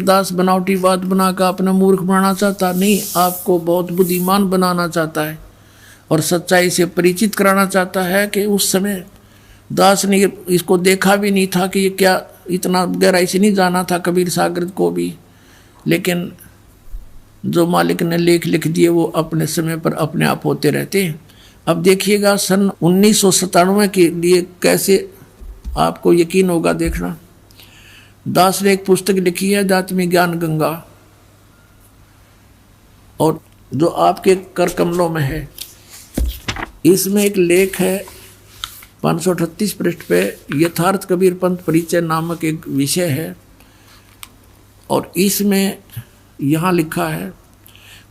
दास बनावटी बात बनाकर अपना मूर्ख बनाना चाहता नहीं, आपको बहुत बुद्धिमान बनाना चाहता है और सच्चाई से परिचित कराना चाहता है कि उस समय दास ने इसको देखा भी नहीं था कि ये क्या, इतना गहराई से नहीं जाना था कबीर सागर को भी, लेकिन जो मालिक ने लेख लिख दिए वो अपने समय पर अपने आप होते रहते हैं। अब देखिएगा सन 1997 के लिए कैसे आपको यकीन होगा, देखना। दास ने एक पुस्तक लिखी है आध्यात्मिक ज्ञान गंगा, और जो आपके कर कमलों में है, इसमें एक लेख है 538 पृष्ठ पे, यथार्थ कबीर पंथ परिचय नामक एक विषय है, और इसमें यहाँ लिखा है,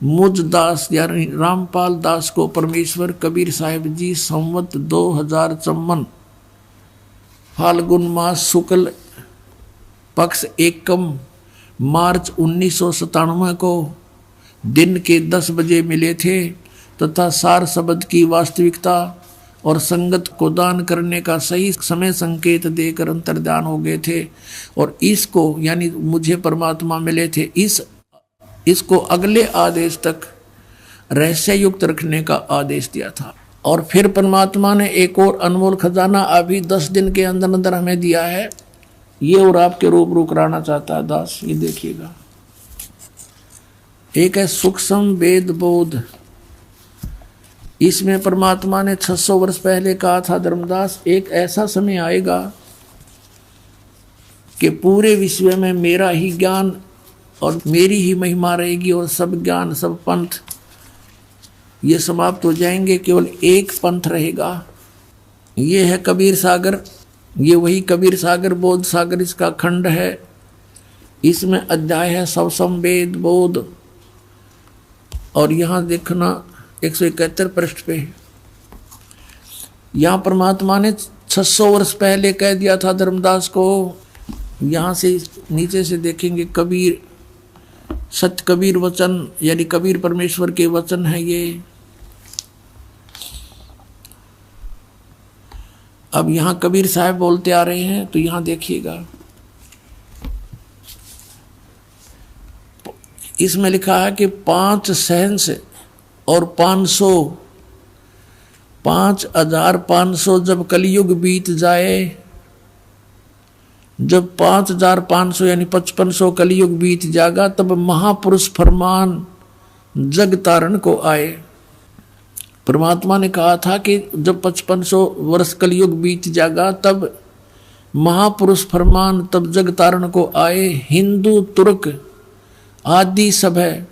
मुझ दास यानी रामपाल दास को परमेश्वर कबीर साहिब जी संवत 2054 फाल्गुन मास शुक्ल पक्ष एकम मार्च 1997 को दिन के 10 बजे मिले थे तथा सार शब्द की वास्तविकता और संगत को दान करने का सही समय संकेत देकर अंतर्ध्यान हो गए थे, और इसको यानी मुझे परमात्मा मिले थे, इसको अगले आदेश तक रहस्य युक्त रखने का आदेश दिया था। और फिर परमात्मा ने एक और अनमोल खजाना अभी 10 दिन के अंदर अंदर हमें दिया है, ये और आपके रूबरू कराना चाहता है दास। ये देखिएगा, एक है सूक्ष्म वेद बोध। इसमें परमात्मा ने 600 वर्ष पहले कहा था, धर्मदास एक ऐसा समय आएगा कि पूरे विश्व में मेरा ही ज्ञान और मेरी ही महिमा रहेगी, और सब ज्ञान सब पंथ ये समाप्त हो जाएंगे, केवल एक पंथ रहेगा। ये है कबीर सागर, ये वही कबीर सागर बोध सागर इसका खंड है। इसमें अध्याय है सवसम वेद बोध, और यहाँ देखना 171 पृष्ठ पे, यहाँ परमात्मा ने 600 वर्ष पहले कह दिया था धर्मदास को। यहाँ से नीचे से देखेंगे, कबीर सत्य कबीर वचन यानी कबीर परमेश्वर के वचन है ये। अब यहाँ कबीर साहब बोलते आ रहे हैं, तो यहाँ देखिएगा, इसमें लिखा है कि 5 सहंस और 5500 जब कलयुग बीत जाए, जब 5500 यानी 5500 कलयुग बीत जाएगा, तब महापुरुष फरमान जग तारण को आए। परमात्मा ने कहा था कि जब 5500 वर्ष कलयुग बीत जाएगा तब महापुरुष फरमान तब जग तारण को आए। हिंदू तुर्क आदि सब है,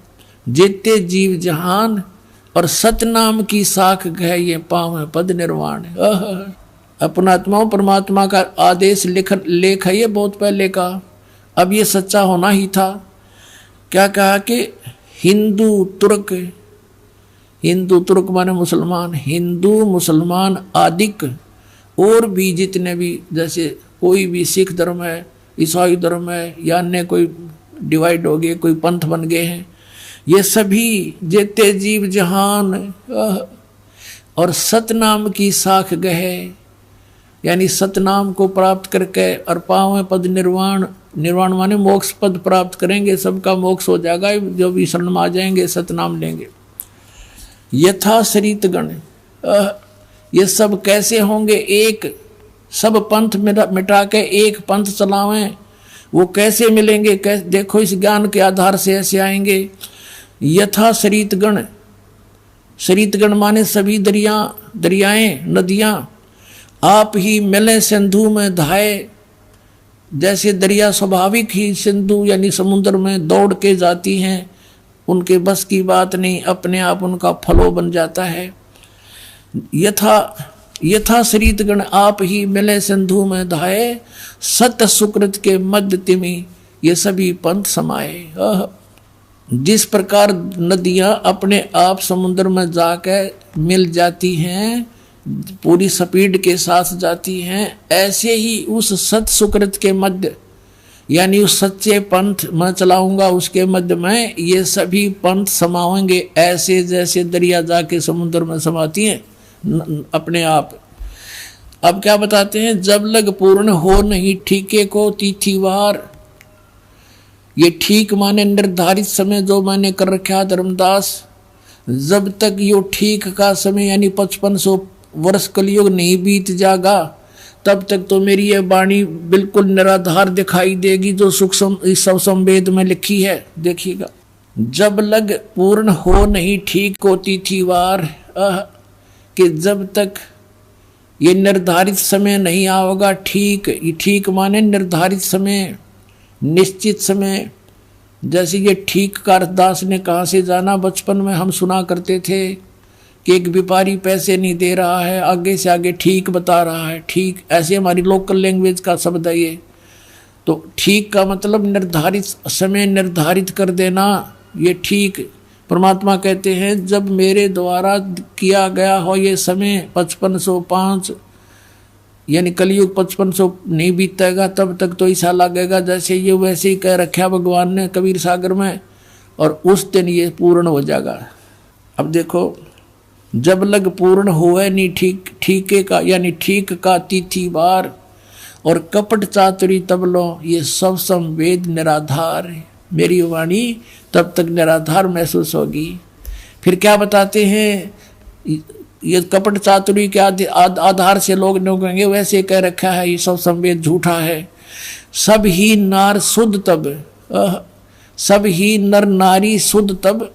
जेते जीव जहान और सतनाम की साख गए, ये पाँव पद निर्वाण। अपनात्माओं परमात्मा का आदेश लेख है ये बहुत पहले का, अब ये सच्चा होना ही था। क्या कहा कि हिंदू तुर्क माने मुसलमान, हिंदू मुसलमान आदिक और भी जितने भी, जैसे कोई भी सिख धर्म है, ईसाई धर्म है, या अन्य कोई डिवाइड हो गए, कोई पंथ बन गए हैं, ये सभी जेते जीव जहान और सतनाम की साख गए, यानी सतनाम को प्राप्त करके और पावे पद निर्वाण, निर्वाण माने मोक्ष पद प्राप्त करेंगे, सबका मोक्ष हो जाएगा जो भी शरण में आ जाएंगे, सतनाम लेंगे। यथा शरीत गण, ये सब कैसे होंगे, एक सब पंथ मिटा के एक पंथ चलावें, वो कैसे मिलेंगे, देखो इस ज्ञान के आधार से ऐसे आएंगे। यथा शरीतगण, शरीतगण माने सभी दरियाएं नदियां आप ही मिले सिंधु में धाए, जैसे दरिया स्वाभाविक ही सिंधु यानी समुद्र में दौड़ के जाती हैं, उनके बस की बात नहीं, अपने आप उनका फलो बन जाता है। यथा शरीतगण आप ही मिले सिंधु में धाए, सत्य सुकृत के मध्य तिमि ये सभी पंथ समाये। जिस प्रकार नदियां अपने आप समुद्र में जाकर मिल जाती हैं, पूरी स्पीड के साथ जाती हैं, ऐसे ही उस सत सुकृत के मध्य यानी उस सच्चे पंथ मैं चलाऊंगा उसके मध्य में ये सभी पंथ समाएंगे, ऐसे जैसे दरिया जाके समुद्र में समाती हैं अपने आप। अब क्या बताते हैं, जब लग पूर्ण हो नहीं ठीके को तिथिवार, ये ठीक माने निर्धारित समय जो मैंने कर रखा धर्मदास, जब तक यो ठीक का समय यानी 5500 वर्ष कलयुग नहीं बीत जाएगा तब तक तो मेरी ये वाणी बिल्कुल निराधार दिखाई देगी जो सूक्ष्म सब संवेद में लिखी है। देखिएगा, जब लग पूर्ण हो नहीं ठीक होती थी वार, कि जब तक ये निर्धारित समय नहीं आओगा ठीक, ये ठीक माने निर्धारित समय, निश्चित समय। जैसे ये ठीक का अरदास ने कहाँ से जाना, बचपन में हम सुना करते थे कि एक व्यापारी पैसे नहीं दे रहा है, आगे से आगे ठीक बता रहा है, ठीक, ऐसे हमारी लोकल लैंग्वेज का शब्द है ये। तो ठीक का मतलब निर्धारित समय निर्धारित कर देना, ये ठीक। परमात्मा कहते हैं जब मेरे द्वारा किया गया हो ये समय 5505 यानी कलयुग 5500 नहीं बीतेगा तब तक तो ऐसा लगेगा जैसे ये वैसे ही कह रखा भगवान ने कबीर सागर में, और उस दिन ये पूर्ण हो जाएगा। अब देखो, जब लग पूर्ण होए नहीं ठीक, ठीके का यानी ठीक का तिथि बार, और कपट चातुरी तब लो ये सब संवेद निराधार, मेरी वाणी तब तक निराधार महसूस होगी। फिर क्या बताते हैं, ये कपट चातुरी के आधार से लोग कहेंगे वैसे कह रखा है, ये सब संवेद झूठा है। सब ही नार शुद्ध तब, सब ही नर नारी शुद्ध तब,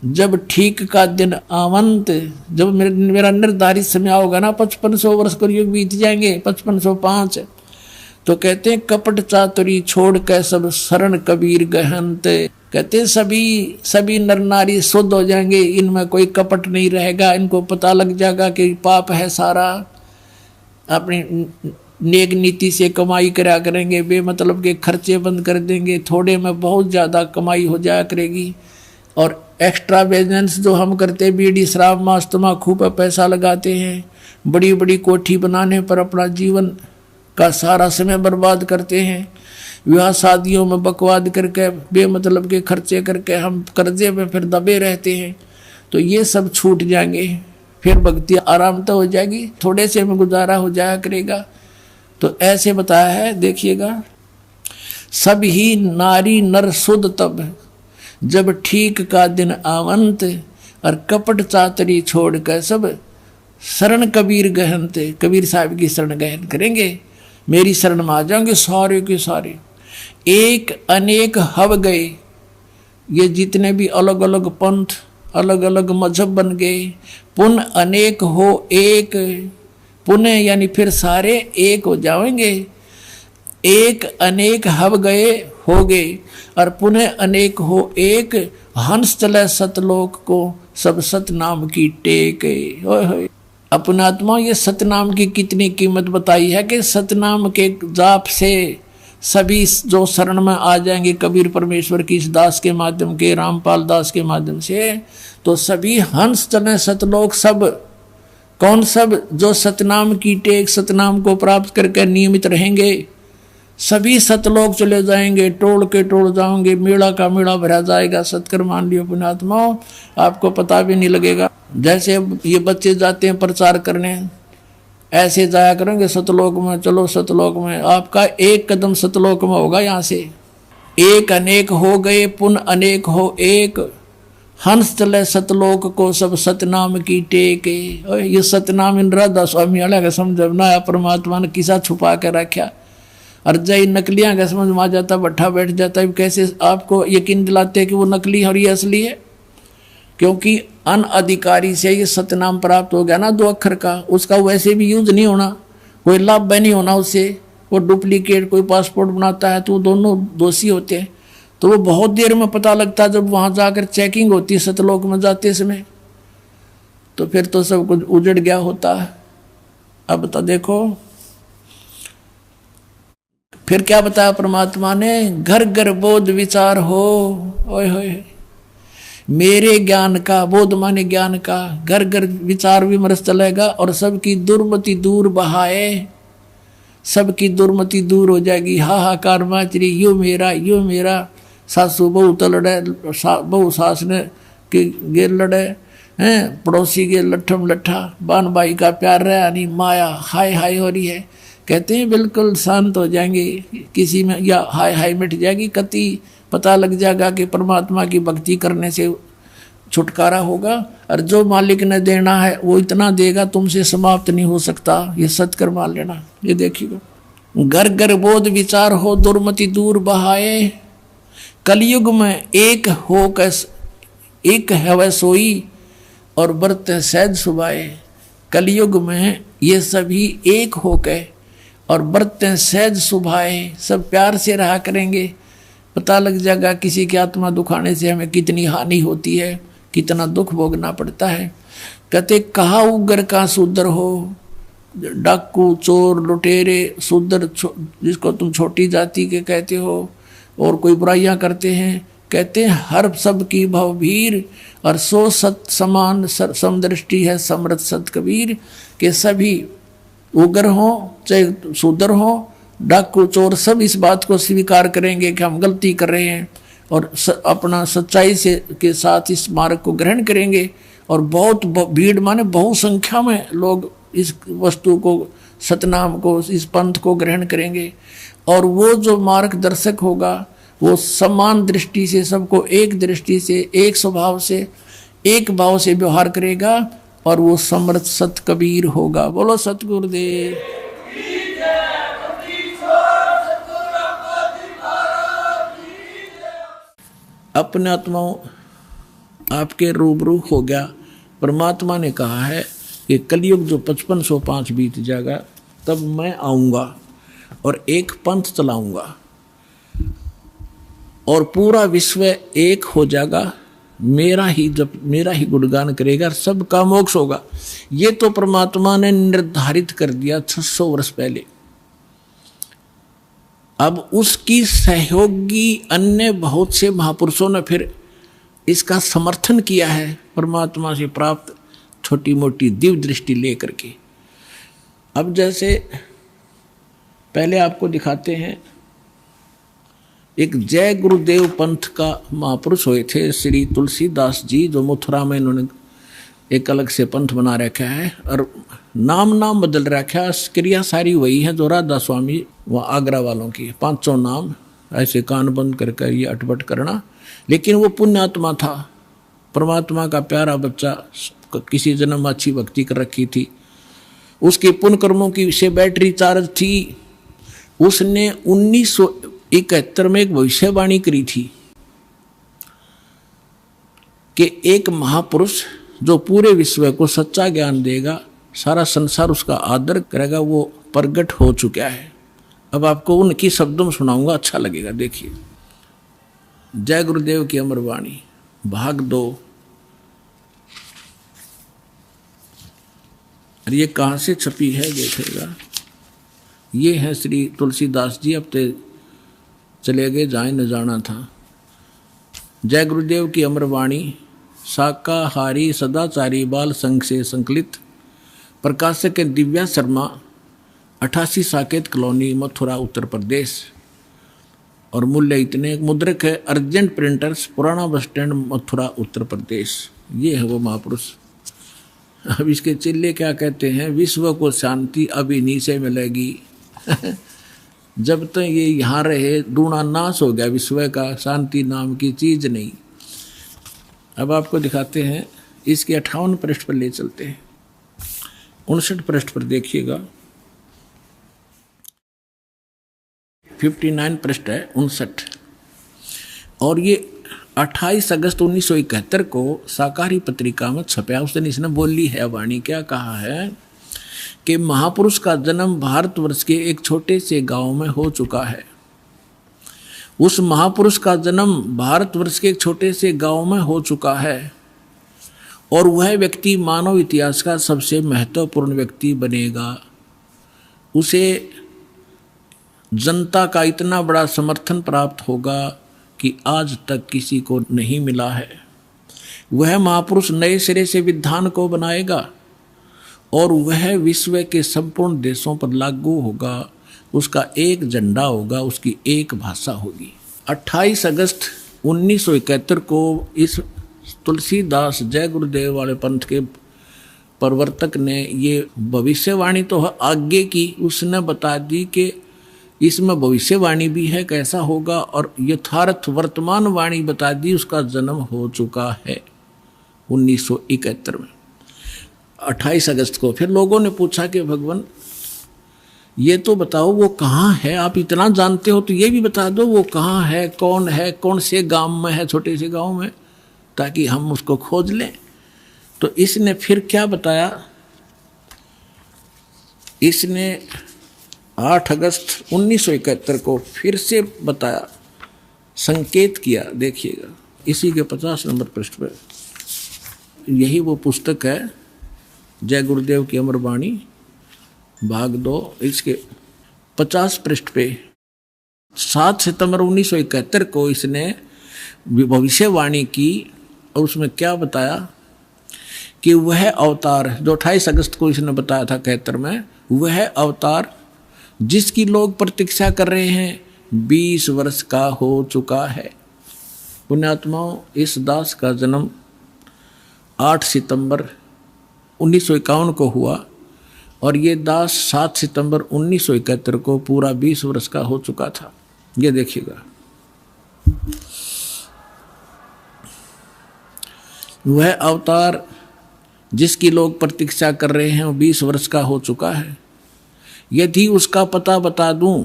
जब ठीक का दिन आवंत, जब मेरा निर्धारित समय होगा ना, 5500 वर्ष कलयुग बीत जाएंगे, 5505, तो कहते हैं कपट चातुरी छोड़ के सब शरण कबीर गहंत। कहते हैं सभी नर नारी शुद्ध हो जाएंगे, इनमें कोई कपट नहीं रहेगा, इनको पता लग जाएगा कि पाप है सारा, अपनी नेक नीति से कमाई करा करेंगे, बेमतलब के खर्चे बंद कर देंगे, थोड़े में बहुत ज़्यादा कमाई हो जाया करेगी। और एक्स्ट्रा बिजनेस जो हम करते, बीड़ी शराब मांस तम्बाकू पर पैसा लगाते हैं, बड़ी बड़ी कोठी बनाने पर अपना जीवन का सारा समय बर्बाद करते हैं, विवाह शादियों में बकवाद करके बेमतलब के खर्चे करके हम कर्जे में फिर दबे रहते हैं, तो ये सब छूट जाएंगे, फिर भक्ति आराम तो हो जाएगी, थोड़े से में गुजारा हो जाया करेगा। तो ऐसे बताया है, देखिएगा, सब ही नारी नर शुद्ध तब, जब ठीक का दिन आवंत, और कपट चातरी छोड़ कर सब शरण कबीर गहनते, कबीर साहब की शरण गहन करेंगे, मेरी शरण में आ जाएंगे सारे के सारे। एक अनेक हव गए, ये जितने भी अलग अलग पंथ अलग अलग मजहब बन गए, पुन अनेक हो एक, पुनः यानी फिर सारे एक हो जाएंगे। एक अनेक हव गए हो गए, और पुनः अनेक हो एक, हंस चले सतलोक को सब सतनाम की टेक। अपना आत्मा, ये सतनाम की कितनी कीमत बताई है कि सतनाम के जाप से सभी जो शरण में आ जाएंगे कबीर परमेश्वर की इस दास के माध्यम के, रामपाल दास के माध्यम से, तो सभी हंस चले सतलोक। सब कौन? सब जो सतनाम की टेक, सतनाम को प्राप्त करके नियमित रहेंगे, सभी सतलोक चले जाएंगे, टोल के टोल जाओगे, मेला का मेला भरा जाएगा। सत्कर मान लियो पुण्यात्माओं, आपको पता भी नहीं लगेगा। जैसे ये बच्चे जाते हैं प्रचार करने, ऐसे जाया करेंगे सतलोक में, चलो सतलोक में, आपका एक कदम सतलोक में होगा। यहाँ से एक अनेक हो गए, पुन अनेक हो एक, हंस चले सतलोक को सब सतनाम की टेके। ये सतनाम इन राधा स्वामी वाला का समझना है, परमात्मा ने किसा छुपा के रखा। और जय नकलियाँ का समझ में आ जाता, बैठा बैठ जाता है। कैसे आपको यकीन दिलाते हैं कि वो नकली है और ये असली है? क्योंकि अनअधिकारी से ये सतनाम प्राप्त हो गया ना 2 अक्षर का, उसका वैसे भी यूज नहीं होना, कोई लाभ नहीं होना उससे। वो डुप्लीकेट कोई पासपोर्ट बनाता है तो वो दोनों दोषी होते हैं। तो वो बहुत देर में पता लगता है जब वहाँ जाकर चेकिंग होती है सतलोक में जाते समय, तो फिर तो सब कुछ उजड़ गया होता है। अब तो देखो फिर क्या बताया परमात्मा ने, घर घर बोध विचार हो। ओए होए, मेरे ज्ञान का, बोध माने ज्ञान का, घर घर विचार विमर्श चलेगा और सबकी दुर्मति दूर बहाए, सबकी दुर्मति दूर हो जाएगी। हाहाकार माचरी, यो मेरा, सासू बहू तो लड़े, बहू सास ने के गेर लड़े हैं, पड़ोसी के लट्ठम लट्ठा, बान भाई का प्यार रहा नहीं, माया हाय हाय हो रही है। कहते हैं बिल्कुल शांत हो जाएंगे, किसी में या हाय हाय मिट जाएगी, कति पता लग जाएगा कि परमात्मा की भक्ति करने से छुटकारा होगा। और जो मालिक ने देना है वो इतना देगा, तुमसे समाप्त नहीं हो सकता, ये सत्कर मान लेना। ये देखिएगा, घर घर बोध विचार हो, दुर्मति दूर बहाए, कलयुग में एक हो कस एक है वह सोई, और बरत सहज सुबाए। कलयुग में ये सभी एक हो के और बरतें सहज सुभाए, सब प्यार से रहा करेंगे। पता लग जाएगा किसी की आत्मा दुखाने से हमें कितनी हानि होती है, कितना दुख भोगना पड़ता है। कहते कहा उग्र का शूद्र हो, डाकू चोर लुटेरे शूद्र जिसको तुम छोटी जाति के कहते हो और कोई बुराइयां करते हैं, कहते हैं हर सब की भवभीर और सो सत समान समदृष्टि है समृत सत कबीर। के सभी उग्र हो चाहे शूद्र हो, डाकू चोर, सब इस बात को स्वीकार करेंगे कि हम गलती कर रहे हैं और अपना सच्चाई से के साथ इस मार्ग को ग्रहण करेंगे। और बहुत भीड़ माने बहुसंख्या में लोग इस वस्तु को, सतनाम को, इस पंथ को ग्रहण करेंगे। और वो जो मार्गदर्शक होगा वो समान दृष्टि से सबको एक दृष्टि से, एक स्वभाव से, एक भाव से व्यवहार करेगा और वो समर्थ सत कबीर होगा। बोलो सतगुरुदेव। अपने आत्माओं आपके रूबरू हो गया। परमात्मा ने कहा है कि कलयुग जो 5505 बीत जाएगा तब मैं आऊँगा और एक पंथ चलाऊँगा और पूरा विश्व एक हो जाएगा, मेरा ही गुणगान करेगा, सबका मोक्ष होगा। ये तो परमात्मा ने निर्धारित कर दिया 600 वर्ष पहले। अब उसकी सहयोगी अन्य बहुत से महापुरुषों ने फिर इसका समर्थन किया है, परमात्मा से प्राप्त छोटी मोटी दिव्य दृष्टि लेकर के। अब जैसे पहले आपको दिखाते हैं, एक जय गुरुदेव पंथ का महापुरुष हुए थे श्री तुलसीदास जी, जो मथुरा में इन्होंने एक अलग से पंथ बना रखा है और नाम बदल रखा है। क्रिया सारी वही है जो राधा स्वामी व आगरा वालों की, 500 नाम ऐसे कान बंद कर ये अटपट करना। लेकिन वो पुण्यात्मा था, परमात्मा का प्यारा बच्चा, किसी जन्म अच्छी भक्ति कर रखी थी, उसके पुण्य कर्मों की से बैटरी चार्ज थी। उसने 1971 में एक भविष्यवाणी करी थी कि एक महापुरुष जो पूरे विश्व को सच्चा ज्ञान देगा, सारा संसार उसका आदर करेगा, वो प्रगट हो चुका है। अब आपको उनकी शब्दों में सुनाऊंगा, अच्छा लगेगा। देखिए, जय गुरुदेव की अमर वाणी, भाग 2। और ये कहाँ से छपी है देखिएगा। ये है श्री तुलसीदास जी, अब तो चले गए, जाए न जाना था। जय गुरुदेव की अमर वाणी, शाकाहारी सदाचारी बाल संघ से संकलित, प्रकाशक दिव्या शर्मा, 88 साकेत कॉलोनी, मथुरा, उत्तर प्रदेश। और मूल्य इतने, मुद्रक है अर्जेंट प्रिंटर्स, पुराना बस स्टैंड, मथुरा, उत्तर प्रदेश। ये है वो महापुरुष। अब इसके चिल्ले क्या कहते हैं, विश्व को शांति अब इन्हीं से मिलेगी। जब तक ये यहाँ रहे डूणा नाश हो गया विश्व का, शांति नाम की चीज नहीं। अब आपको दिखाते हैं, इसके 58 पृष्ठ पर ले चलते हैं। 59 पृष्ठ पर देखिएगा, 59 पृष्ठ है, 59। और ये 28 अगस्त 1971 को शाकाहारी पत्रिका में छपया। उस दिन इसने बोली है वाणी, क्या कहा है कि महापुरुष का जन्म भारतवर्ष के एक छोटे से गांव में हो चुका है। उस महापुरुष का जन्म भारतवर्ष के एक छोटे से गांव में हो चुका है और वह व्यक्ति मानव इतिहास का सबसे महत्वपूर्ण व्यक्ति बनेगा। उसे जनता का इतना बड़ा समर्थन प्राप्त होगा कि आज तक किसी को नहीं मिला है। वह महापुरुष नए सिरे से विधान को बनाएगा और वह विश्व के संपूर्ण देशों पर लागू होगा। उसका एक झंडा होगा, उसकी एक भाषा होगी। 28 अगस्त 1971 को इस तुलसीदास जय गुरुदेव वाले पंथ के प्रवर्तक ने ये भविष्यवाणी तो आगे की उसने बता दी कि इसमें भविष्यवाणी भी है कैसा होगा, और यथार्थ वर्तमान वाणी बता दी उसका जन्म हो चुका है 1971 में 28 अगस्त को। फिर लोगों ने पूछा कि भगवान ये तो बताओ वो कहाँ है, आप इतना जानते हो तो ये भी बता दो वो कहाँ है, कौन से गांव में है, छोटे से गांव में, ताकि हम उसको खोज लें। तो इसने फिर क्या बताया, इसने 8 अगस्त 1971 को फिर से बताया, संकेत किया। देखिएगा इसी के 50 नंबर पृष्ठ पर, यही वो पुस्तक है जय गुरुदेव की अमर वाणी भाग 2, इसके 50 पृष्ठ पे 7 सितंबर 1971 को इसने भविष्यवाणी की, और उसमें क्या बताया कि वह अवतार जो 28 अगस्त को इसने बताया था 71 में, वह अवतार जिसकी लोग प्रतीक्षा कर रहे हैं 20 वर्ष का हो चुका है। पुण्यात्माओं, इस दास का जन्म 8 सितंबर 1951 को हुआ, और ये दास 7 सितंबर 1971 को पूरा 20 वर्ष का हो चुका था। ये देखिएगा, वह अवतार जिसकी लोग प्रतीक्षा कर रहे हैं वो 20 वर्ष का हो चुका है। यदि उसका पता बता दूं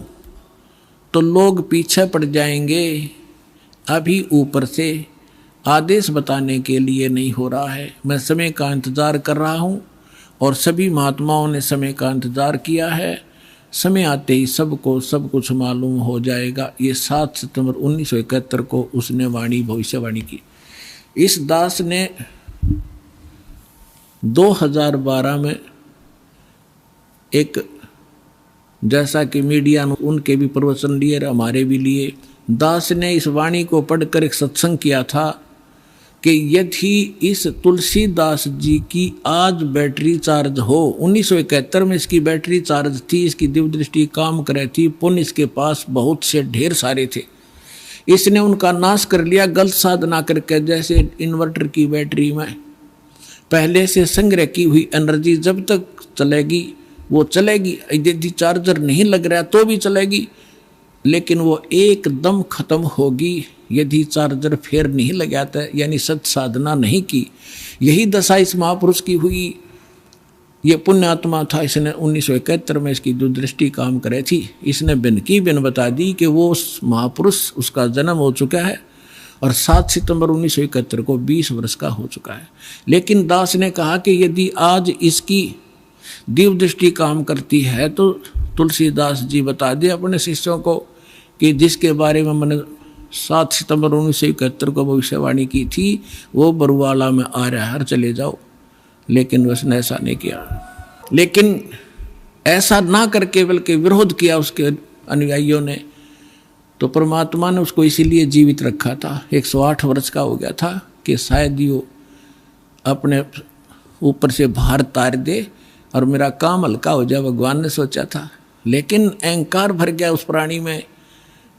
तो लोग पीछे पड़ जाएंगे। अभी ऊपर से आदेश बताने के लिए नहीं हो रहा है। मैं समय का इंतज़ार कर रहा हूं, और सभी महात्माओं ने समय का इंतज़ार किया है। समय आते ही सबको सब कुछ मालूम हो जाएगा। ये 7 सितंबर 1971 को उसने भविष्यवाणी की। इस दास ने 2012 में एक, जैसा कि मीडिया ने उनके भी प्रवचन लिए और हमारे भी लिए, दास ने इस वाणी को पढ़कर एक सत्संग किया था कि यदि इस तुलसीदास जी की आज बैटरी चार्ज हो, 1971 में इसकी बैटरी चार्ज थी, इसकी दिव्य दृष्टि काम कर रही थी, पुण्य इसके पास बहुत से ढेर सारे थे, इसने उनका नाश कर लिया गलत साधना करके। जैसे इन्वर्टर की बैटरी में पहले से संग्रह की हुई एनर्जी जब तक चलेगी वो चलेगी, यदि चार्जर नहीं लग रहा तो भी चलेगी, लेकिन वो एकदम खत्म होगी यदि चार्जर फिर नहीं लगाता, यानी सत साधना नहीं की। यही दशा इस महापुरुष की हुई। ये पुण्यात्मा था, इसने 1971 में इसकी दूरदृष्टि काम करे थी। इसने बिन की बिन बता दी कि वो उस महापुरुष, उसका जन्म हो चुका है, और 7 सितंबर 1971 को 20 वर्ष का हो चुका है। लेकिन दास ने कहा कि यदि आज इसकी दिव्य दृष्टि काम करती है तो तुलसीदास जी बता दे अपने शिष्यों को कि जिसके बारे में मैंने 7 सितंबर 1971 को भविष्यवाणी की थी वो बरुवाला में आ रहा है, चले जाओ। लेकिन उसने ऐसा नहीं किया। लेकिन ऐसा ना करके बल्कि विरोध किया उसके अनुयायियों ने, तो परमात्मा ने उसको इसीलिए जीवित रखा था। 108 वर्ष का हो गया था कि शायद यो अपने ऊपर से भार तार दे और मेरा काम हल्का हो जाए, भगवान ने सोचा था। लेकिन अहंकार भर गया उस प्राणी में,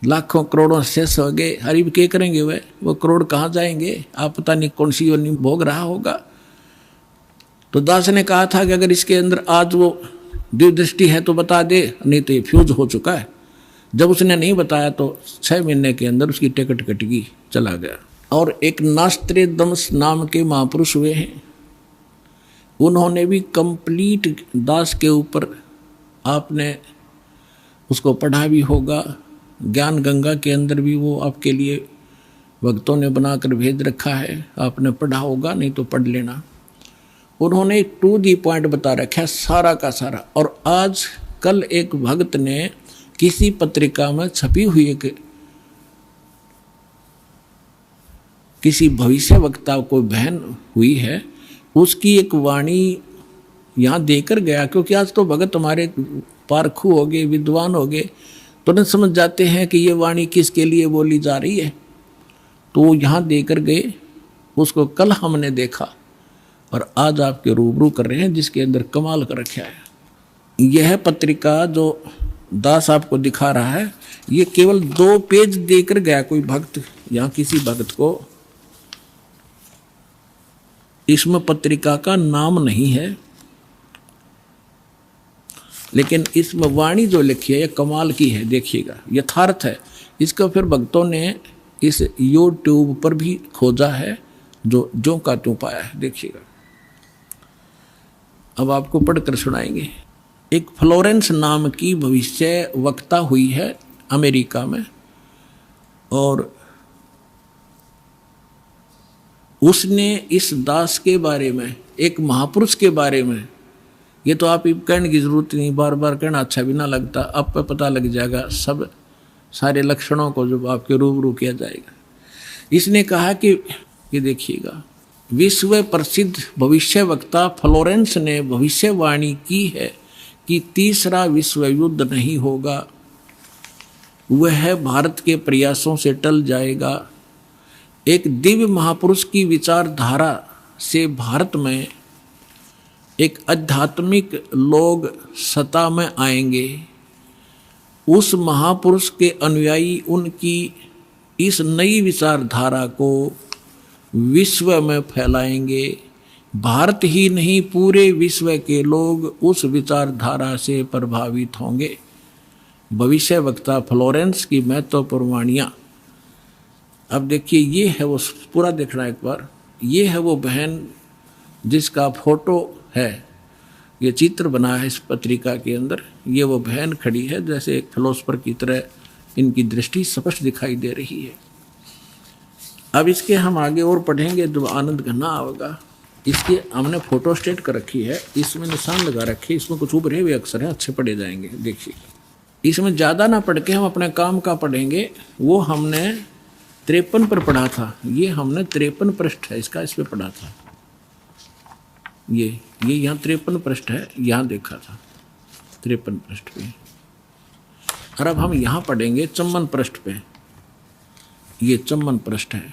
लाखों करोड़ों शेष हो गए। हरीब क्या करेंगे वो करोड़ कहाँ जाएंगे, आप पता नहीं कौन सी योनि भोग रहा होगा। तो दास ने कहा था कि अगर इसके अंदर आज वो दिव्य दृष्टि है तो बता दे, नहीं तो ये फ्यूज हो चुका है। जब उसने नहीं बताया तो 6 महीने के अंदर उसकी टिकट कट गई, चला गया। और एक नास्त्रे दमस नाम के महापुरुष हुए हैं, उन्होंने भी कंप्लीट दास के ऊपर, आपने उसको पढ़ा भी होगा, ज्ञान गंगा के अंदर भी वो आपके लिए भक्तों ने बनाकर भेज रखा है, आपने पढ़ा होगा, नहीं तो पढ़ लेना। उन्होंने टू दी पॉइंट बता रखा है सारा का सारा। और आज कल एक भक्त ने किसी पत्रिका में छपी हुई एक किसी भविष्य वक्ता को बहन हुई है, उसकी एक वाणी यहाँ देकर गया, क्योंकि आज तो भगत हमारे पारखू हो गए, विद्वान हो गए, तुरंत समझ जाते हैं कि ये वाणी किसके लिए बोली जा रही है। तो यहाँ देकर गए, उसको कल हमने देखा और आज आपके रूबरू कर रहे हैं, जिसके अंदर कमाल कर रखा है। यह पत्रिका जो दास आपको दिखा रहा है, ये केवल 2 पेज देकर गया कोई भक्त, यहाँ किसी भक्त को इसमें पत्रिका का नाम नहीं है, लेकिन इसमें वाणी जो लिखी है ये कमाल की है, देखिएगा, यथार्थ है। इसको फिर भक्तों ने इस YouTube पर भी खोजा है, जो का त्यों पाया है, देखिएगा। अब आपको पढ़कर सुनाएंगे। एक फ्लोरेंस नाम की भविष्य वक्ता हुई है अमेरिका में, और उसने इस दास के बारे में, एक महापुरुष के बारे में, ये तो आप कहने की जरूरत नहीं, बार बार कहना अच्छा भी ना लगता, आप पे पता लग जाएगा सब सारे लक्षणों को जब आपके रूबरू किया जाएगा। इसने कहा कि ये देखिएगा, विश्व प्रसिद्ध भविष्य वक्ता फ्लोरेंस ने भविष्यवाणी की है कि तीसरा विश्व युद्ध नहीं होगा, वह भारत के प्रयासों से टल जाएगा। एक दिव्य महापुरुष की विचारधारा से भारत में एक आध्यात्मिक लोग सत्ता में आएंगे। उस महापुरुष के अनुयायी उनकी इस नई विचारधारा को विश्व में फैलाएंगे। भारत ही नहीं, पूरे विश्व के लोग उस विचारधारा से प्रभावित होंगे। भविष्य वक्ता फ्लोरेंस की महत्वपूर्ण वाणियाँ। अब देखिए, ये है वो, पूरा देखना एक बार, ये है वो बहन जिसका फोटो है, ये चित्र बना है इस पत्रिका के अंदर। ये वो बहन खड़ी है, जैसे एक फिलोसफर की तरह इनकी दृष्टि स्पष्ट दिखाई दे रही है। अब इसके हम आगे और पढ़ेंगे जब आनंद घना आएगा। इसके हमने फोटो स्टेट कर रखी है, इसमें निशान लगा रखे, इसमें कुछ उभरे हुए अक्षर हैं, अच्छे पढ़े जाएंगे। देखिए, इसमें ज़्यादा ना पढ़ के हम अपने काम का पढ़ेंगे। वो हमने 53 पर पढ़ा था, ये हमने 53 पृष्ठ है इसका, इस पर पढ़ा था। ये यहाँ 53 पृष्ठ है, यहाँ देखा था 53 पृष्ठ पे। और अब हम यहाँ पढ़ेंगे 54 पृष्ठ पे, ये 54 पृष्ठ है।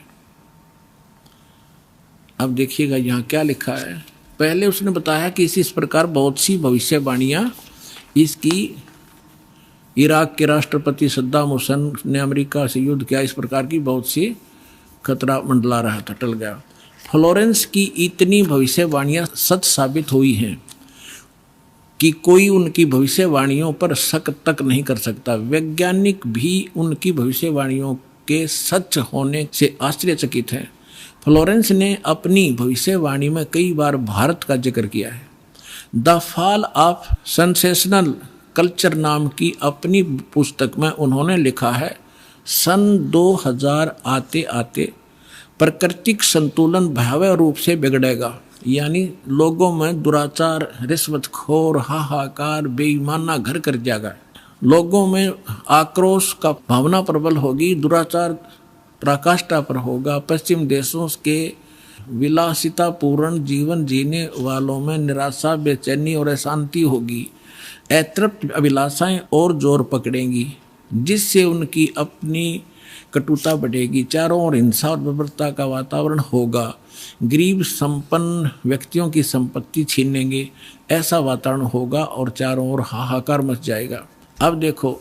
अब देखिएगा यहाँ क्या लिखा है। पहले उसने बताया कि इस प्रकार बहुत सी भविष्यवाणियाँ इसकी, इराक के राष्ट्रपति सद्दाम हुसैन ने अमेरिका से युद्ध किया, इस प्रकार की बहुत सी खतरा मंडला रहा था, टल गया। फ्लोरेंस की इतनी भविष्यवाणियाँ सच साबित हुई हैं कि कोई उनकी भविष्यवाणियों पर शक तक नहीं कर सकता। वैज्ञानिक भी उनकी भविष्यवाणियों के सच होने से आश्चर्यचकित हैं। फ्लोरेंस ने अपनी भविष्यवाणी में कई बार भारत का जिक्र किया है। The fall of sensational culture नाम की अपनी पुस्तक में उन्होंने लिखा है, सन 2000 आते आते प्राकृतिक संतुलन भयावह रूप से बिगड़ेगा। यानी लोगों में दुराचार, रिश्वतखोर, हाहाकार, बेईमाना घर कर जाएगा। लोगों में आक्रोश का भावना प्रबल होगी, दुराचार पराकाष्ठा पर होगा। पश्चिम देशों के विलासितापूर्ण जीवन जीने वालों में निराशा, बेचैनी और अशांति होगी। अतृप्त अभिलाषाएं और जोर पकड़ेंगी, जिससे उनकी अपनी कटुता बढ़ेगी। चारों ओर हिंसा और बर्बरता का वातावरण होगा। गरीब संपन्न व्यक्तियों की संपत्ति छीनेंगे, ऐसा वातावरण होगा और चारों ओर हाहाकार मच जाएगा। अब देखो,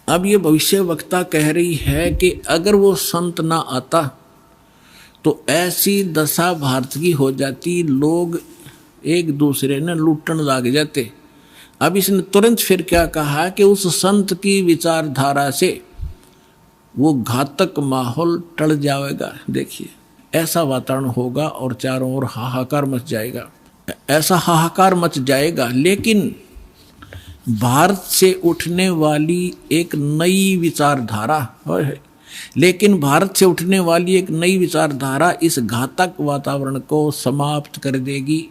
अब ये भविष्य वक्ता कह रही है कि अगर वो संत ना आता तो ऐसी दशा भारत की हो जाती, लोग एक दूसरे ने लूटने लग जाते। अब इसने तुरंत फिर क्या कहा कि उस संत की विचारधारा से वो घातक माहौल टल जाएगा। देखिए, ऐसा वातावरण होगा और चारों ओर हाहाकार मच जाएगा, ऐसा हाहाकार मच जाएगा। लेकिन भारत से उठने वाली एक नई विचारधारा इस घातक वातावरण को समाप्त कर देगी।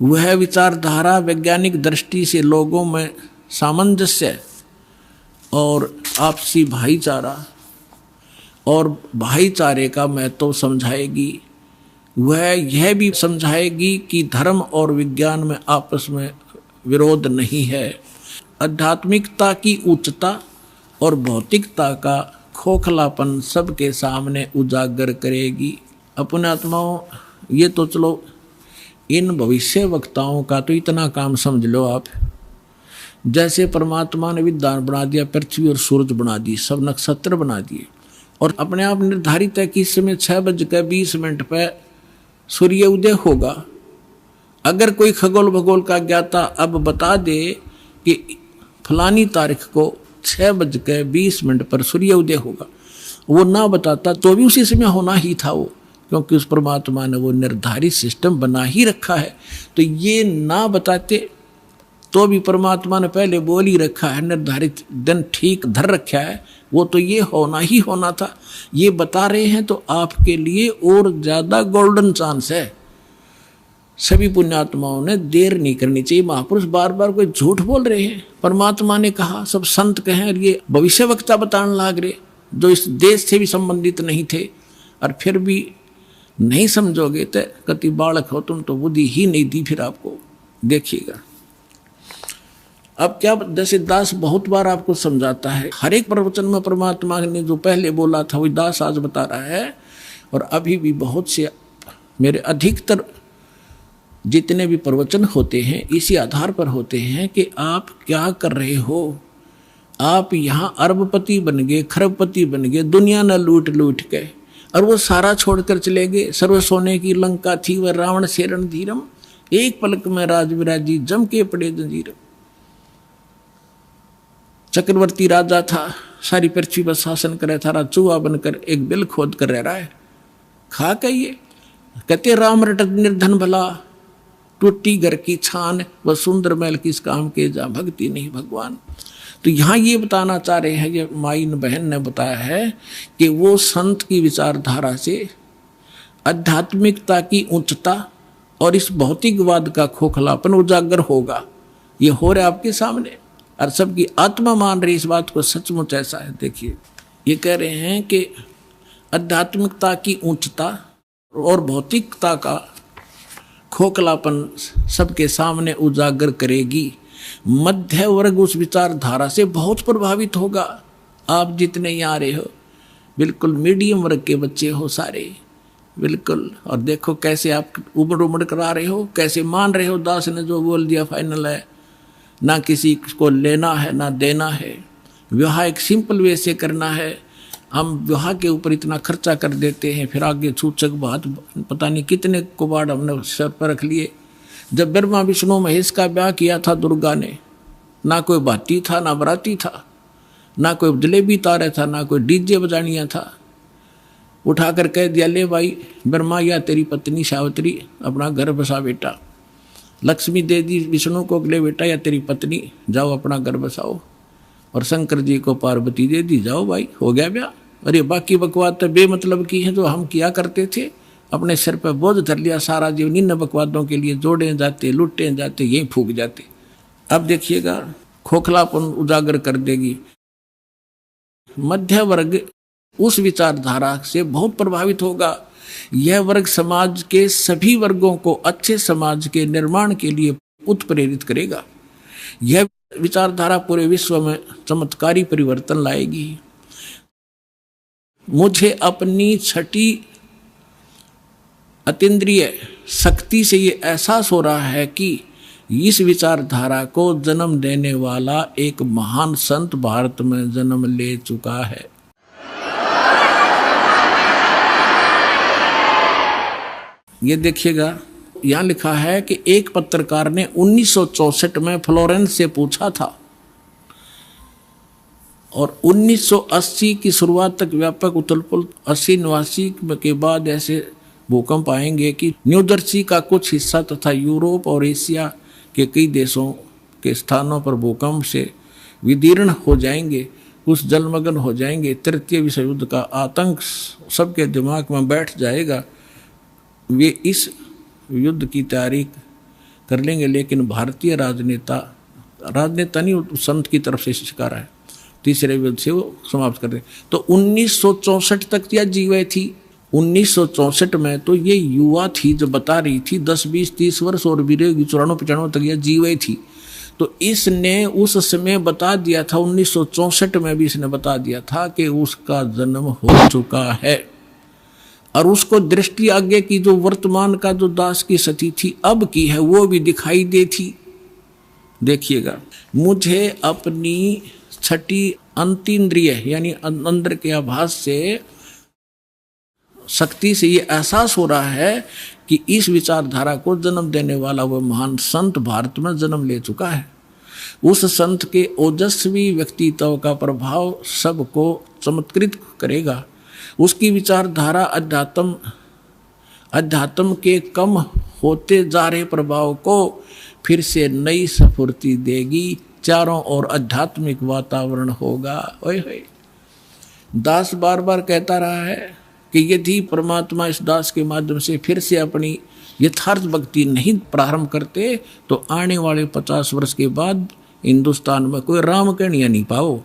वह विचारधारा वैज्ञानिक दृष्टि से लोगों में सामंजस्य और आपसी भाईचारे का महत्व समझाएगी। वह यह भी समझाएगी कि धर्म और विज्ञान में आपस में विरोध नहीं है। आध्यात्मिकता की उच्चता और भौतिकता का खोखलापन सबके सामने उजागर करेगी। अपने आत्माओं, ये तो चलो इन भविष्य वक्ताओं का तो इतना काम समझ लो आप, जैसे परमात्मा ने विद्वान बना दिया, पृथ्वी और सूरज बना दी, सब नक्षत्र बना दिए, और अपने आप निर्धारित है कि इस समय 6:20 पर सूर्य उदय होगा। अगर कोई खगोल भगोल का ज्ञाता अब बता दे कि फलानी तारीख को 6:20 पर सूर्य उदय होगा, वो ना बताता तो भी उसी समय होना ही था वो, क्योंकि उस परमात्मा ने वो निर्धारित सिस्टम बना ही रखा है। तो ये ना बताते तो भी परमात्मा ने पहले बोल ही रखा है, निर्धारित दिन ठीक धर रखा है, वो तो ये होना ही होना था। ये बता रहे हैं तो आपके लिए और ज्यादा गोल्डन चांस है। सभी पुण्यात्माओं ने देर नहीं करनी चाहिए। महापुरुष बार बार कोई झूठ बोल रहे हैं, परमात्मा ने कहा, सब संत कहें, और ये भविष्यवक्ता बताने लाग रहे जो इस देश से भी संबंधित नहीं थे, और फिर भी नहीं समझोगे तो कति बालक हो तुम, तो बुद्धि ही नहीं दी फिर आपको। देखिएगा अब क्या, जैसे दास बहुत बार आपको समझाता है, हर एक प्रवचन में परमात्मा ने जो पहले बोला था वही दास आज बता रहा है। और अभी भी बहुत से मेरे अधिकतर जितने भी प्रवचन होते हैं इसी आधार पर होते हैं कि आप क्या कर रहे हो। आप यहाँ अरबपति बन गए, खरबपति बन गए, दुनिया न लूट लूट के, और वो सारा छोड़कर चले गए। सर्व सोने की लंका थी वह रावण से रणधीरम, एक पलक में राज विराजी जम के पड़े जंजीर। चक्रवर्ती राजा था, सारी पृथ्वी पर शासन करे था, चूहा बनकर एक बिल खोद कर रह रहा है। खा कहिए कहते राम रटत निर्धन भला, टूटी घर की छान व सुंदर महल किस काम के, जा भक्ति नहीं भगवान। तो यहाँ ये बताना चाह रहे हैं, ये माइन बहन ने बताया है कि वो संत की विचारधारा से आध्यात्मिकता की उच्चता और इस भौतिकवाद का खोखलापन उजागर होगा। ये हो रहा है आपके सामने, और सबकी आत्मा मान रही इस बात को, सचमुच ऐसा है। देखिए ये कह रहे हैं कि आध्यात्मिकता की उच्चता और भौतिकता का खोखलापन सबके सामने उजागर करेगी। मध्य वर्ग उस विचारधारा से बहुत प्रभावित होगा। आप जितने यहाँ रहे हो बिल्कुल मीडियम वर्ग के बच्चे हो सारे, बिल्कुल। और देखो कैसे आप उमड़ उमड़ करा रहे हो, कैसे मान रहे हो दास ने जो बोल दिया फाइनल है, ना किसी को लेना है ना देना है। विवाह एक सिंपल वे से करना है। हम विवाह के ऊपर इतना खर्चा कर देते हैं, फिर आगे सूचक बात पता नहीं कितने कुबाड़ हमने सर पर रख लिए। जब ब्रह्मा विष्णु महेश का ब्याह किया था दुर्गा ने, ना कोई भाती था ना बराती था, ना कोई जलेबी तारे था, ना कोई डीजे बजानिया था। उठाकर कह दिया ले भाई ब्रह्मा या तेरी पत्नी सावित्री अपना घर बसा बेटा, लक्ष्मी दे दी विष्णु को ले बेटा या तेरी पत्नी जाओ अपना घर बसाओ, और शंकर जी को पार्वती दे दी जाओ भाई, हो गया ब्याह। अरे बाकी बकवाद तो बेमतलब की है जो हम किया करते थे, अपने सिर पर बोझ धर लिया सारा जीवन इन बकवादों के लिए, जोड़े जाते लुटे जाते यहीं फूक जाते। अब देखिएगा खोखलापन उजागर कर देगी। मध्य वर्ग उस विचारधारा से बहुत प्रभावित होगा। यह वर्ग समाज के सभी वर्गों को अच्छे समाज के निर्माण के लिए उत्प्रेरित करेगा। यह विचारधारा पूरे विश्व में चमत्कारी परिवर्तन लाएगी। मुझे अपनी छठी अतीन्द्रिय शक्ति से ये एहसास हो रहा है कि इस विचारधारा को जन्म देने वाला एक महान संत भारत में जन्म ले चुका है। ये देखिएगा यहाँ लिखा है कि एक पत्रकार ने 1964 में फ्लोरेंस से पूछा था और 1980 की शुरुआत तक व्यापक उथलपुथल 80 89 के बाद ऐसे भूकंप आएंगे कि न्यू जर्सी का कुछ हिस्सा तथा यूरोप और एशिया के कई देशों के स्थानों पर भूकंप से विदीर्ण हो जाएंगे, कुछ जलमग्न हो जाएंगे। तृतीय विश्व युद्ध का आतंक सबके दिमाग में बैठ जाएगा। वे इस युद्ध की तैयारी कर लेंगे, लेकिन भारतीय राजनेता नहीं संत की तरफ से शिकार है, तीसरे युद्ध से वो समाप्त कर दें। तो 1964 तक यह जीवे थी। 1964 में तो ये युवा थी जो बता रही थी, 10 20 30 वर्ष और भी 94 95 तक यह जीवे थी। तो इसने उस समय बता दिया था, 1964 में भी इसने बता दिया था कि उसका जन्म हो चुका है। और उसको दृष्टि आगे की जो वर्तमान का जो दास की सती थी अब की है वो भी दिखाई देती। देखिएगा, मुझे अपनी छठी अंतीन्द्रिय यानी अंदर के आभास से, शक्ति से ये एहसास हो रहा है कि इस विचारधारा को जन्म देने वाला वह महान संत भारत में जन्म ले चुका है। उस संत के ओजस्वी व्यक्तित्व का प्रभाव सबको चमत्कृत करेगा। उसकी विचारधारा अध्यात्म के कम होते जा रहे प्रभाव को फिर से नई स्फूर्ति देगी। चारों ओर आध्यात्मिक वातावरण होगा। ओए होए, दास बार बार कहता रहा है कि यदि परमात्मा इस दास के माध्यम से फिर से अपनी यथार्थ भक्ति नहीं प्रारंभ करते तो आने वाले 50 वर्ष के बाद हिंदुस्तान में कोई राम कहानियां नहीं पाओ,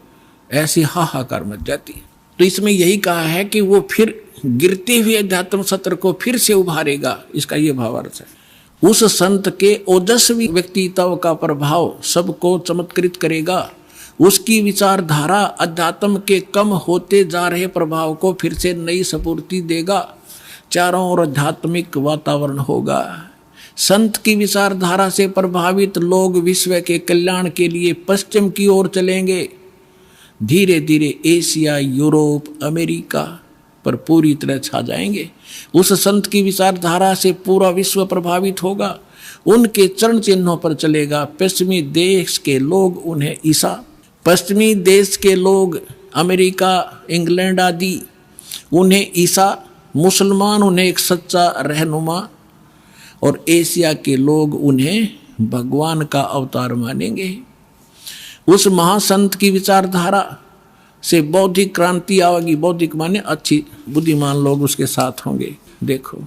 ऐसी हाहाकार मच जाती। तो इसमें यही कहा है कि वो फिर गिरते हुए अध्यात्म सत्र को फिर से उभारेगा, इसका ये भावार्थ है। उस संत के ओजस्वी व्यक्तित्व का प्रभाव सबको चमत्कृत करेगा। उसकी विचारधारा अध्यात्म के कम होते जा रहे प्रभाव को फिर से नई स्फूर्ति देगा। चारों ओर आध्यात्मिक वातावरण होगा। संत की विचारधारा से प्रभावित लोग विश्व के कल्याण के लिए पश्चिम की ओर चलेंगे। धीरे धीरे एशिया, यूरोप, अमेरिका पर पूरी तरह छा जाएंगे। उस संत की विचारधारा से पूरा विश्व प्रभावित होगा। उनके चरण चिन्हों पर चलेगा। पश्चिमी देश के लोग उन्हें ईसा, पश्चिमी देश के लोग अमेरिका, इंग्लैंड आदि उन्हें ईसा, मुसलमान उन्हें एक सच्चा रहनुमा और एशिया के लोग उन्हें भगवान का अवतार मानेंगे। उस महासंत की विचारधारा से बौद्धिक क्रांति आएगी। बौद्धिक माने अच्छी बुद्धिमान लोग उसके साथ होंगे। देखो,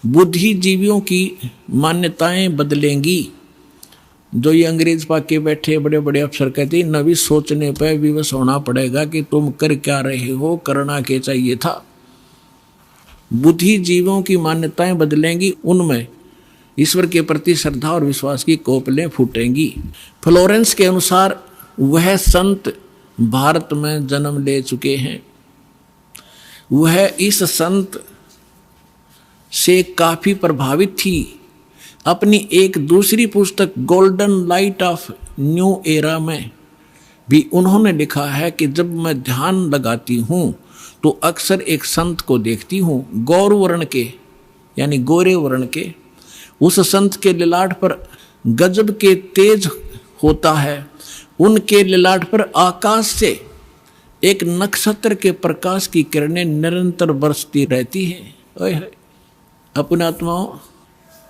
बुद्धिजीवियों की मान्यताएं बदलेंगी। जो ये अंग्रेज पाके बैठे बड़े बड़े अफसर कहते हैं नवी सोचने पर विवश होना पड़ेगा कि तुम कर क्या रहे हो, करना क्या चाहिए था। बुद्धिजीवियों की मान्यताएं बदलेंगी, उनमें ईश्वर के प्रति श्रद्धा और विश्वास की कोपलें फूटेंगी। फ्लोरेंस के अनुसार वह संत भारत में जन्म ले चुके हैं। वह इस संत से काफी प्रभावित थी। अपनी एक दूसरी पुस्तक golden light of new era में भी उन्होंने लिखा है कि जब मैं ध्यान लगाती हूँ तो अक्सर एक संत को देखती हूँ, गौर वर्ण के यानी गोरे वर्ण के। उस संत के ललाट पर गजब के तेज होता है। उनके ललाट पर आकाश से एक नक्षत्र के प्रकाश की किरणें निरंतर बरसती रहती हैं। अपने आत्माओं,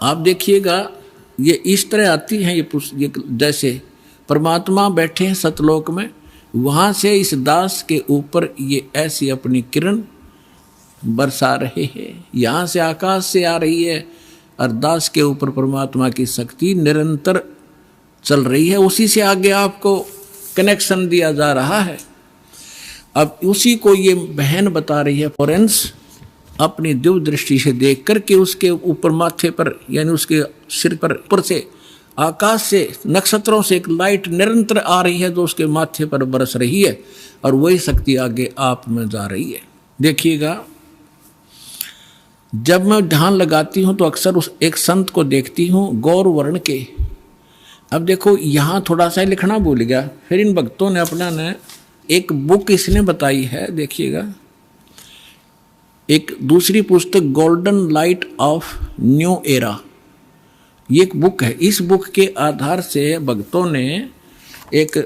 आप देखिएगा ये इस तरह आती हैं ये जैसे परमात्मा बैठे हैं सतलोक में, वहाँ से इस दास के ऊपर ये ऐसी अपनी किरण बरसा रहे हैं। यहाँ से आकाश से आ रही है और दास के ऊपर परमात्मा की शक्ति निरंतर चल रही है। उसी से आगे आपको कनेक्शन दिया जा रहा है। अब उसी को ये बहन बता रही है फ्लोरेंस, अपनी दिव्य दृष्टि से देख करके उसके ऊपर माथे पर यानी उसके सिर पर ऊपर से आकाश से नक्षत्रों से एक लाइट निरंतर आ रही है जो उसके माथे पर बरस रही है और वही शक्ति आगे आप में जा रही है। देखिएगा, जब मैं ध्यान लगाती हूँ तो अक्सर उस एक संत को देखती हूँ गौर वर्ण के। अब देखो यहाँ थोड़ा सा लिखना भूल गया, फिर इन भक्तों ने अपना ने एक बुक इसने बताई है। देखिएगा, एक दूसरी पुस्तक golden light of new era, ये एक बुक है। इस बुक के आधार से भक्तों ने एक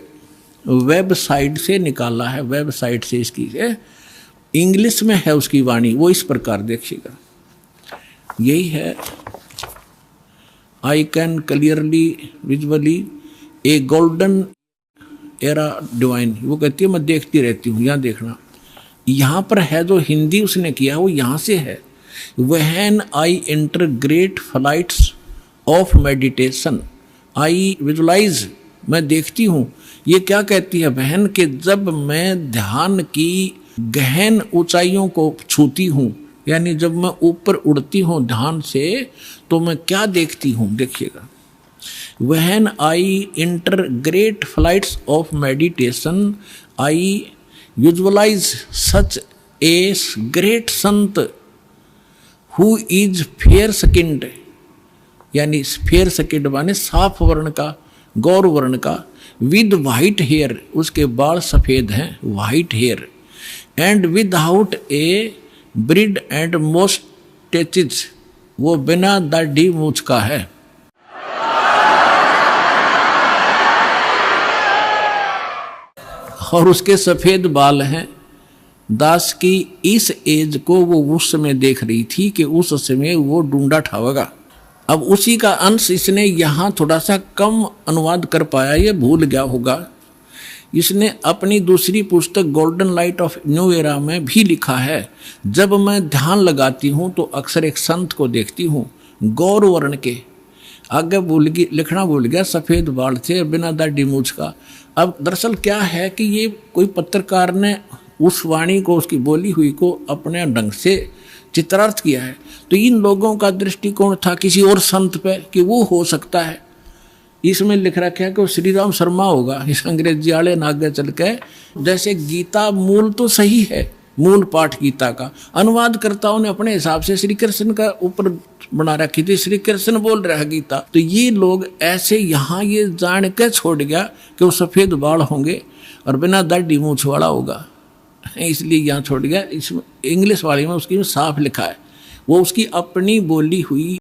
वेबसाइट से निकाला है, वेबसाइट से इसकी इंग्लिश में है उसकी वाणी, वो इस प्रकार देखिएगा, यही है। I can clearly visually A golden era divine, वो कहती है मैं देखती रहती हूँ। यहाँ देखना, यहाँ पर है जो हिंदी उसने किया वो यहाँ से है। When I enter great flights of meditation I visualise, मैं देखती हूँ। ये क्या कहती है बहन कि जब मैं ध्यान की गहन ऊंचाइयों को छूती हूँ, यानी जब मैं ऊपर उड़ती हूँ ध्यान से, तो मैं क्या देखती हूँ। देखिएगा, when I enter great flights of meditation I visualise such a great संत हु इज फेयर स्किन्ड, यानी फेयर स्किन्ड माने साफ वर्ण का, गौर वर्ण का, विद वाइट हेयर, उसके बाल सफ़ेद हैं, white hair, and without a beard and moustaches, वो बिना दाढ़ी मूछ का है। और उसके सफ़ेद बाल हैं। दास की इस एज को वो उस समय देख रही थी कि उस समय वो ढूंढा ठावेगा। अब उसी का अंश इसने यहाँ थोड़ा सा कम अनुवाद कर पाया, ये भूल गया होगा। इसने अपनी दूसरी पुस्तक golden light of new era में भी लिखा है, जब मैं ध्यान लगाती हूँ तो अक्सर एक संत को देखती हूँ, गौर वर्ण के, आगे लिखना भूल गया, सफ़ेद बाल थे, बिना दाढ़ी मूछ का। अब दरअसल क्या है कि ये कोई पत्रकार ने उस वाणी को, उसकी बोली हुई को अपने ढंग से चित्रार्थ किया है, तो इन लोगों का दृष्टिकोण था किसी और संत पे कि वो हो सकता है। इसमें लिख रखा है कि वो श्री राम शर्मा होगा, इस अंग्रेजी वाले ने आगे चल के। जैसे गीता मूल तो सही है, मूल पाठ गीता का, अनुवादकर्ताओं ने अपने हिसाब से श्री कृष्ण का ऊपर बना रखी थी, श्री कृष्ण बोल रहा है गीता। तो ये लोग ऐसे यहाँ ये जान के छोड़ गया कि वो सफ़ेद बाल होंगे और बिना दाढ़ी मूछ वाला होगा, इसलिए यहाँ छोड़ गया। इसमें इंग्लिश वाले में उसकी साफ लिखा है, वो उसकी अपनी बोली हुई